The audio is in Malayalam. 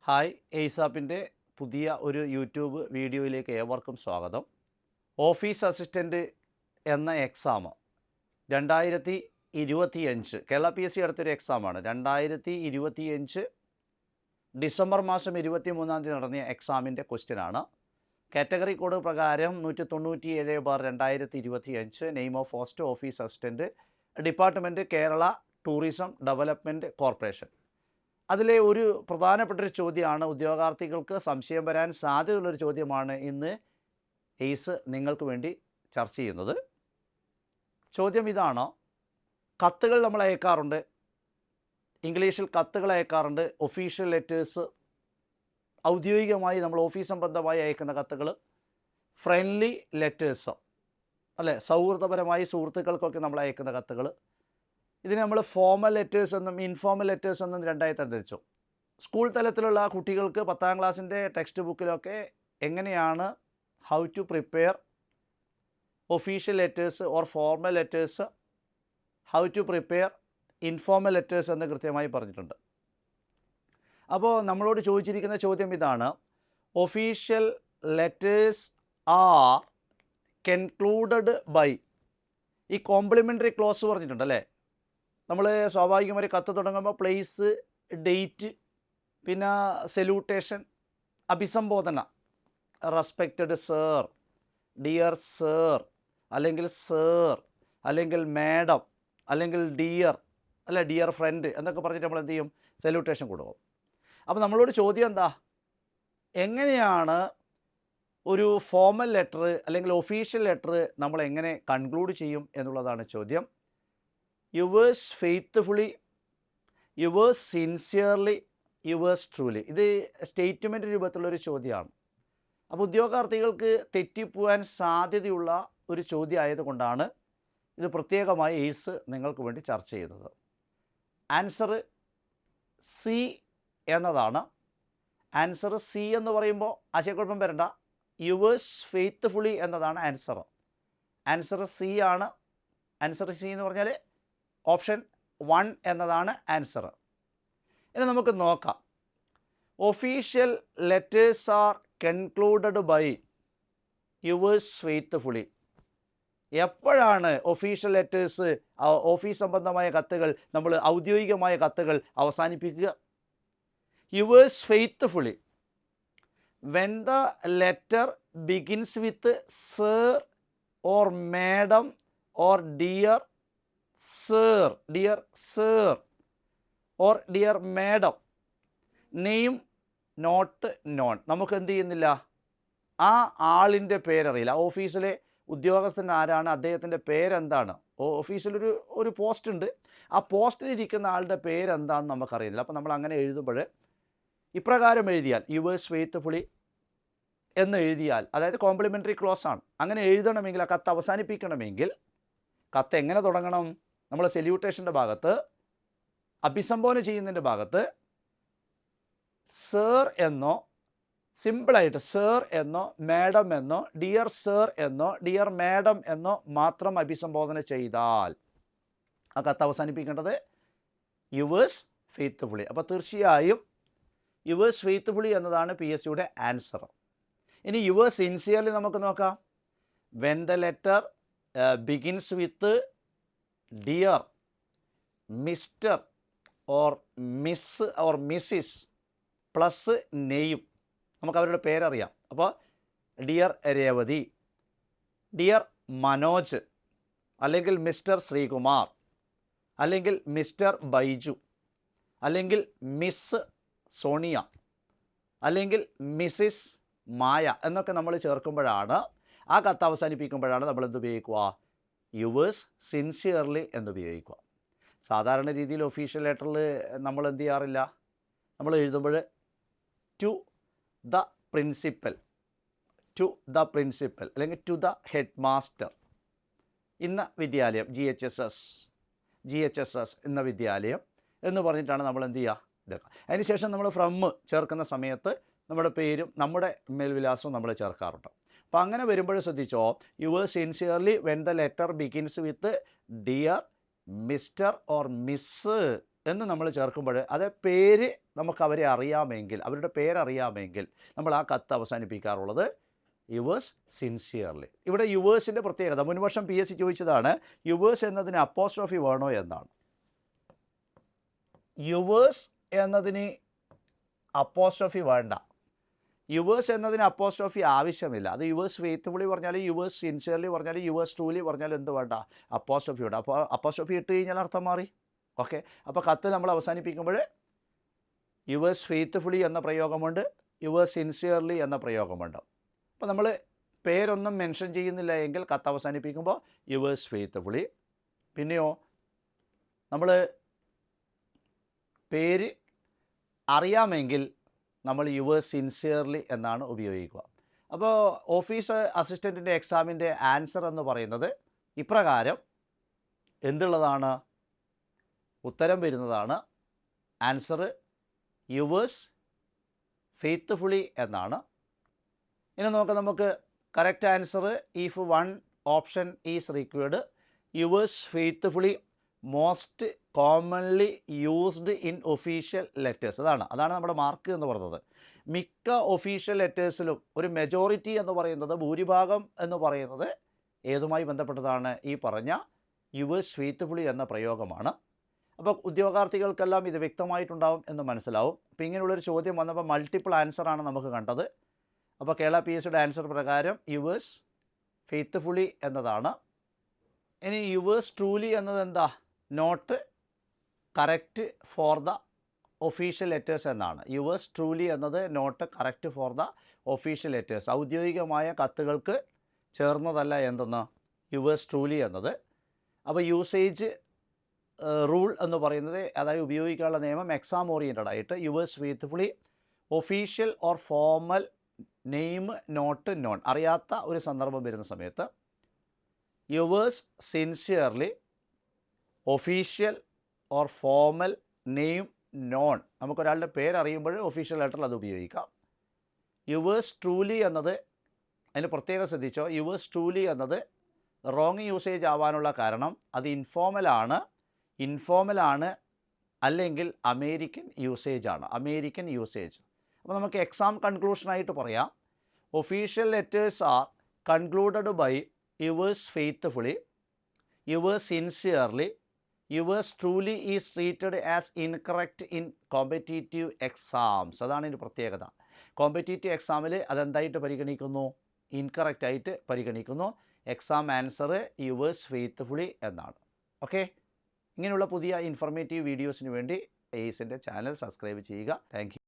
ഹായ് എയ്സാപ്പിൻ്റെ പുതിയ ഒരു യൂട്യൂബ് വീഡിയോയിലേക്ക് ഏവർക്കും സ്വാഗതം. ഓഫീസ് അസിസ്റ്റൻ്റ് എന്ന എക്സാം 2025 കേരള PSC അടുത്തൊരു എക്സാമാണ്. 2025 ഡിസംബർ മാസം 23 നടന്ന എക്സാമിൻ്റെ ക്വസ്റ്റ്യനാണ്. കാറ്റഗറി കോഡ് പ്രകാരം 197/2025 name of post office assistant, department Kerala tourism development corporation. അതിലെ ഒരു പ്രധാനപ്പെട്ടൊരു ചോദ്യമാണ്, ഉദ്യോഗാർത്ഥികൾക്ക് സംശയം വരാൻ സാധ്യതയുള്ളൊരു ചോദ്യമാണ് ഇന്ന് എയ്സ് നിങ്ങൾക്ക് വേണ്ടി ചർച്ച ചെയ്യുന്നത്. ചോദ്യം ഇതാണ്: കത്തുകൾ നമ്മൾ അയക്കാറുണ്ട്, ഇംഗ്ലീഷിൽ കത്തുകൾ അയക്കാറുണ്ട്. ഒഫീഷ്യൽ ലെറ്റേഴ്സ്, ഔദ്യോഗികമായി നമ്മൾ ഓഫീസ് സംബന്ധമായി അയക്കുന്ന കത്തുകൾ. ഫ്രണ്ട്ലി ലെറ്റേഴ്സ്, അല്ലേ, സൗഹൃദപരമായി സുഹൃത്തുക്കൾക്കൊക്കെ നമ്മൾ അയക്കുന്ന കത്തുകൾ. ഇതിനെ നമ്മൾ ഫോമൽ ലെറ്റേഴ്സ് എന്നും ഇൻഫോമൽ ലെറ്റേഴ്സ് എന്നും രണ്ടായി തരംതിരിച്ചു. സ്കൂൾ തലത്തിലുള്ള കുട്ടികൾക്ക് 10ാം ക്ലാസ്സിൻ്റെ ടെക്സ്റ്റ് ബുക്കിലൊക്കെ എങ്ങനെയാണ് how to prepare official letters or formal letters, how to prepare informal letters എന്ന് കൃത്യമായി പറഞ്ഞിട്ടുണ്ട്. അപ്പോൾ നമ്മളോട് ചോദിച്ചിരിക്കുന്ന ചോദ്യം ഇതാണ്: official letters are concluded by. ഈ കോംപ്ലിമെൻ്ററി ക്ലോസ് പറഞ്ഞിട്ടുണ്ട്, അല്ലേ? നമ്മൾ സ്വാഭാവികമായി കത്ത് തുടങ്ങുമ്പോൾ പ്ലേസ്, ഡേറ്റ്, പിന്നെ സല്യൂട്ടേഷൻ, അഭിസംബോധന, റെസ്പെക്റ്റഡ് സർ, ഡിയർ സർ, അല്ലെങ്കിൽ സർ, അല്ലെങ്കിൽ മാഡം, അല്ലെങ്കിൽ ഡിയർ, അല്ലെ, ഡിയർ ഫ്രണ്ട് എന്നൊക്കെ പറഞ്ഞിട്ട് നമ്മൾ എന്ത് ചെയ്യും? സല്യൂട്ടേഷൻ കൊടുക്കും. അപ്പോൾ നമ്മളോട് ചോദ്യം എന്താ? എങ്ങനെയാണ് ഒരു ഫോമൽ ലെറ്റർ അല്ലെങ്കിൽ ഒഫീഷ്യൽ ലെറ്റർ നമ്മൾ എങ്ങനെ കൺക്ലൂഡ് ചെയ്യും എന്നുള്ളതാണ് ചോദ്യം. Yours faithfully, yours sincerely, yours truly. ഇത് സ്റ്റേറ്റ്മെൻറ്റ് രൂപത്തിലുള്ളൊരു ചോദ്യമാണ്. അപ്പോൾ ഉദ്യോഗാർത്ഥികൾക്ക് തെറ്റിപ്പോകാൻ സാധ്യതയുള്ള ഒരു ചോദ്യം ആയതുകൊണ്ടാണ് ഇത് പ്രത്യേകമായി എയ്സ് നിങ്ങൾക്ക് വേണ്ടി ചർച്ച ചെയ്യുന്നത്. ആൻസർ സി എന്നതാണ്. ആൻസർ സി എന്ന് പറയുമ്പോൾ ആശയക്കുഴപ്പം വരണ്ട. യുവേഴ്സ് ഫെയ്ത്ത്ഫുള്ളി എന്നതാണ് ആൻസർ. ആൻസർ സി ആണ്. ആൻസർ സി എന്ന് പറഞ്ഞാൽ ഓപ്ഷൻ 1 എന്നതാണ് ആൻസർ. ഇനി നമുക്ക് നോക്കാം. Official letters are concluded by yours faithfully. എപ്പോഴാണ് ഒഫീഷ്യൽ ലെറ്റേഴ്സ്, ഓഫീസ് സംബന്ധമായ കത്തുകൾ, നമ്മൾ ഔദ്യോഗികമായ കത്തുകൾ അവസാനിപ്പിക്കുക? Yours faithfully when the letter begins with sir or madam or dear sir, dear sir or dear madam, name not known. നമുക്ക് എന്ത് ചെയ്യുന്നില്ല? ആ ആളിൻ്റെ പേരറിയില്ല. ഓഫീസിലെ ഉദ്യോഗസ്ഥൻ ആരാണ്, അദ്ദേഹത്തിൻ്റെ പേരെന്താണ്, ഓഫീസിലൊരു പോസ്റ്റ് ഉണ്ട്, ആ പോസ്റ്റിലിരിക്കുന്ന ആളുടെ പേരെന്താണെന്ന് നമുക്കറിയില്ല. അപ്പോൾ നമ്മൾ അങ്ങനെ എഴുതുമ്പോൾ ഇപ്രകാരം എഴുതിയാൽ, യുവേഴ്സ് ഫെയ്ത്ത്ഫുള്ളി എന്ന് എഴുതിയാൽ, അതായത് കോംപ്ലിമെൻ്ററി ക്ലോസ് ആണ്. അങ്ങനെ എഴുതണമെങ്കിൽ, ആ കത്ത് അവസാനിപ്പിക്കണമെങ്കിൽ കത്ത് എങ്ങനെ തുടങ്ങണം? നമ്മൾ സല്യൂട്ടേഷൻ്റെ ഭാഗത്ത്, അഭിസംബോധന ചെയ്യുന്നതിൻ്റെ ഭാഗത്ത് സർ എന്നോ, സിമ്പിളായിട്ട് സർ എന്നോ, മാഡം എന്നോ, ഡിയർ സർ എന്നോ, ഡിയർ മാഡം എന്നോ മാത്രം അഭിസംബോധന ചെയ്താൽ ആ കത്ത് അവസാനിപ്പിക്കേണ്ടത് യുവേഴ്സ് ഫെയ്ത്ത്ഫുള്ളി. അപ്പോൾ തീർച്ചയായും യുവേഴ്സ് ഫെയ്ത്ത്ഫുള്ളി എന്നതാണ് PSCയുടെ ആൻസർ. ഇനി യുവേഴ്സ് സിൻസിയർലി നമുക്ക് നോക്കാം. When the letter begins with dear, mister or miss or Mrs plus name, നമുക്ക് അവരുടെ പേരറിയാം. അപ്പോൾ ഡിയർ രേവതി, ഡിയർ മനോജ്, അല്ലെങ്കിൽ മിസ്റ്റർ ശ്രീകുമാർ, അല്ലെങ്കിൽ മിസ്റ്റർ ബൈജു, അല്ലെങ്കിൽ മിസ് സോണിയ, അല്ലെങ്കിൽ മിസ്സിസ് മായ എന്നൊക്കെ നമ്മൾ ചേർക്കുമ്പോഴാണ്, ആ കത്ത് അവസാനിപ്പിക്കുമ്പോഴാണ് നമ്മൾ എന്ത് ഉപയോഗിക്കുക? യുവേഴ്സ് സിൻസിയർലി എന്നുപയോഗിക്കുക. സാധാരണ രീതിയിൽ ഒഫീഷ്യൽ ലെറ്ററിൽ നമ്മൾ എന്ത് ചെയ്യാറില്ല? നമ്മൾ എഴുതുമ്പോൾ to the principal, to the principal, അല്ലെങ്കിൽ ടു ദ ഹെഡ് മാസ്റ്റർ ഇന്ന വിദ്യാലയം, GHSS ഇന്ന വിദ്യാലയം എന്ന് പറഞ്ഞിട്ടാണ് നമ്മൾ എന്ത് ചെയ്യുക? ഇതൊക്കെ. അതിനുശേഷം നമ്മൾ ഫ്രം ചേർക്കുന്ന സമയത്ത് നമ്മുടെ പേരും നമ്മുടെ മേൽവിലാസവും നമ്മൾ ചേർക്കാറുണ്ട്. അപ്പോൾ അങ്ങനെ വരുമ്പോൾ ശ്രദ്ധിച്ചോ, yours sincerely when the letter begins with dear, mister or miss എന്ന് നമ്മൾ ചേർക്കുമ്പോൾ അത് പേര് നമുക്ക് അവരെ അറിയാമെങ്കിൽ, അവരുടെ പേരറിയാമെങ്കിൽ നമ്മൾ ആ കത്ത് അവസാനിപ്പിക്കാറുള്ളത് യുവേഴ്സ് സിൻസിയർലി. ഇവിടെ യുവേഴ്സിൻ്റെ പ്രത്യേകത, മുൻവർഷം PSC ചോദിച്ചതാണ്, യുവേഴ്സ് എന്നതിന് അപ്പോസ്ട്രോഫി വേണോ എന്നാണ്. യുവേഴ്സ് എന്നതിന് അപ്പോസ്ട്രോഫി വേണ്ട. യുവേഴ്സ് എന്നതിന് അപ്പോസ്ട്രോഫി ആവശ്യമില്ല. അത് യുവേഴ്സ് ഫെയ്ത്ത്ഫുള്ളി പറഞ്ഞാലും യുവേഴ്സ് സിൻസിയർലി പറഞ്ഞാലും യുവേഴ്സ് ട്രൂലി പറഞ്ഞാലും എന്ത് വേണ്ട, അപ്പോസ്ട്രോഫി വേണ്ട. അപ്പോൾ അപ്പോസ്ട്രോഫി ഇട്ട് കഴിഞ്ഞാൽ അർത്ഥം മാറി. ഓക്കെ, അപ്പോൾ കത്ത് നമ്മൾ അവസാനിപ്പിക്കുമ്പോൾ യുവേഴ്സ് ഫെയ്ത്ത്ഫുള്ളി എന്ന പ്രയോഗമുണ്ട്, യുവേഴ്സ് സിൻസിയർലി എന്ന പ്രയോഗമുണ്ട്. അപ്പോൾ നമ്മൾ പേരൊന്നും മെൻഷൻ ചെയ്യുന്നില്ല എങ്കിൽ കത്ത് അവസാനിപ്പിക്കുമ്പോൾ യുവേഴ്സ് ഫെയ്ത്ത്ഫുള്ളി. പിന്നെയോ നമ്മൾ പേര് അറിയാമെങ്കിൽ നമ്മൾ യുവേഴ്സ് സിൻസിയർലി എന്നാണ് ഉപയോഗിക്കുക. അപ്പോൾ ഓഫീസ് അസിസ്റ്റൻറ്റിൻ്റെ എക്സാമിൻ്റെ ആൻസർ എന്ന് പറയുന്നത് ഇപ്രകാരം എന്തുള്ളതാണ്, ഉത്തരം വരുന്നതാണ്. ആൻസർ യുവേഴ്സ് ഫെയ്ത്ത്ഫുള്ളി എന്നാണ്. ഇനി നമുക്ക് correct answer if one option is required, yours faithfully most commonly used in official letters. അതാണ് നമ്മുടെ മാർക്ക് എന്ന് പറയുന്നത്. മിക്ക ഒഫീഷ്യൽ ലെറ്റേഴ്സിലും ഒരു മെജോറിറ്റി എന്ന് പറയുന്നത്, ഭൂരിഭാഗം എന്ന് പറയുന്നത് ഏതുമായി ബന്ധപ്പെട്ടതാണ്, ഈ പറഞ്ഞ യുവേഴ്സ് ഫെയ്ത്ത്ഫുള്ളി എന്ന പ്രയോഗമാണ്. അപ്പോൾ ഉദ്യോഗാർത്ഥികൾക്കെല്ലാം ഇത് വ്യക്തമായിട്ടുണ്ടാവും എന്ന് മനസ്സിലാവും. അപ്പോൾ ഇങ്ങനെയുള്ളൊരു ചോദ്യം വന്നപ്പോൾ മൾട്ടിപ്പിൾ ആൻസറാണ് നമുക്ക് കണ്ടത്. അപ്പോൾ കേരള PSCയുടെ ആൻസർ പ്രകാരം യുവേഴ്സ് ഫെയ്ത്ത്ഫുള്ളി എന്നതാണ്. ഇനി യുവേഴ്സ് ട്രൂലി എന്നത് എന്താ, not correct for the official letters എന്നാണ്. യുവേഴ്സ് ട്രൂലി എന്നത് not correct for the official letters, ഔദ്യോഗികമായ കത്തുകൾക്ക് ചേർന്നതല്ല എന്തെന്ന്, യുവേഴ്സ് ട്രൂലി എന്നത്. അപ്പോൾ യൂസേജ് റൂൾ എന്ന് പറയുന്നത്, അതായത് ഉപയോഗിക്കാനുള്ള നിയമം എക്സാം ഓറിയൻറ്റഡ് ആയിട്ട് yours faithfully official or formal name not known, അറിയാത്ത ഒരു സന്ദർഭം വരുന്ന സമയത്ത് yours sincerely official or formal name known, നമുക്കൊരാളുടെ പേരറിയുമ്പോൾ ഒഫീഷ്യൽ ലെറ്ററിൽ അത് ഉപയോഗിക്കാം. യുവേഴ്സ് ട്രൂലി എന്നത്, അതിന് പ്രത്യേകം ശ്രദ്ധിച്ചോ, യുവേഴ്സ് ട്രൂലി എന്നത് റോങ് യൂസേജ് ആവാനുള്ള കാരണം അത് ഇൻഫോർമലാണ് അല്ലെങ്കിൽ അമേരിക്കൻ യൂസേജ്. അപ്പോൾ നമുക്ക് എക്സാം കൺക്ലൂഷനായിട്ട് പറയാം, official letters are concluded by yours faithfully, yours sincerely, yours truly is treated as incorrect in competitive exams. അതാണ് ഇതിൻ്റെ പ്രത്യേകത. കോമ്പറ്റീറ്റീവ് എക്സാമിൽ അതെന്തായിട്ട് പരിഗണിക്കുന്നു, ഇൻകറക്റ്റ് ആയിട്ട് പരിഗണിക്കുന്നു. എക്സാം ആൻസർ യുവേഴ്സ് ഫെയ്ത്ത്ഫുള്ളി എന്നാണ്. ഓക്കെ, ഇങ്ങനെയുള്ള പുതിയ ഇൻഫോർമേറ്റീവ് വീഡിയോസിന് വേണ്ടി ACEൻ്റെ ചാനൽ സബ്സ്ക്രൈബ് ചെയ്യുക. Thank you.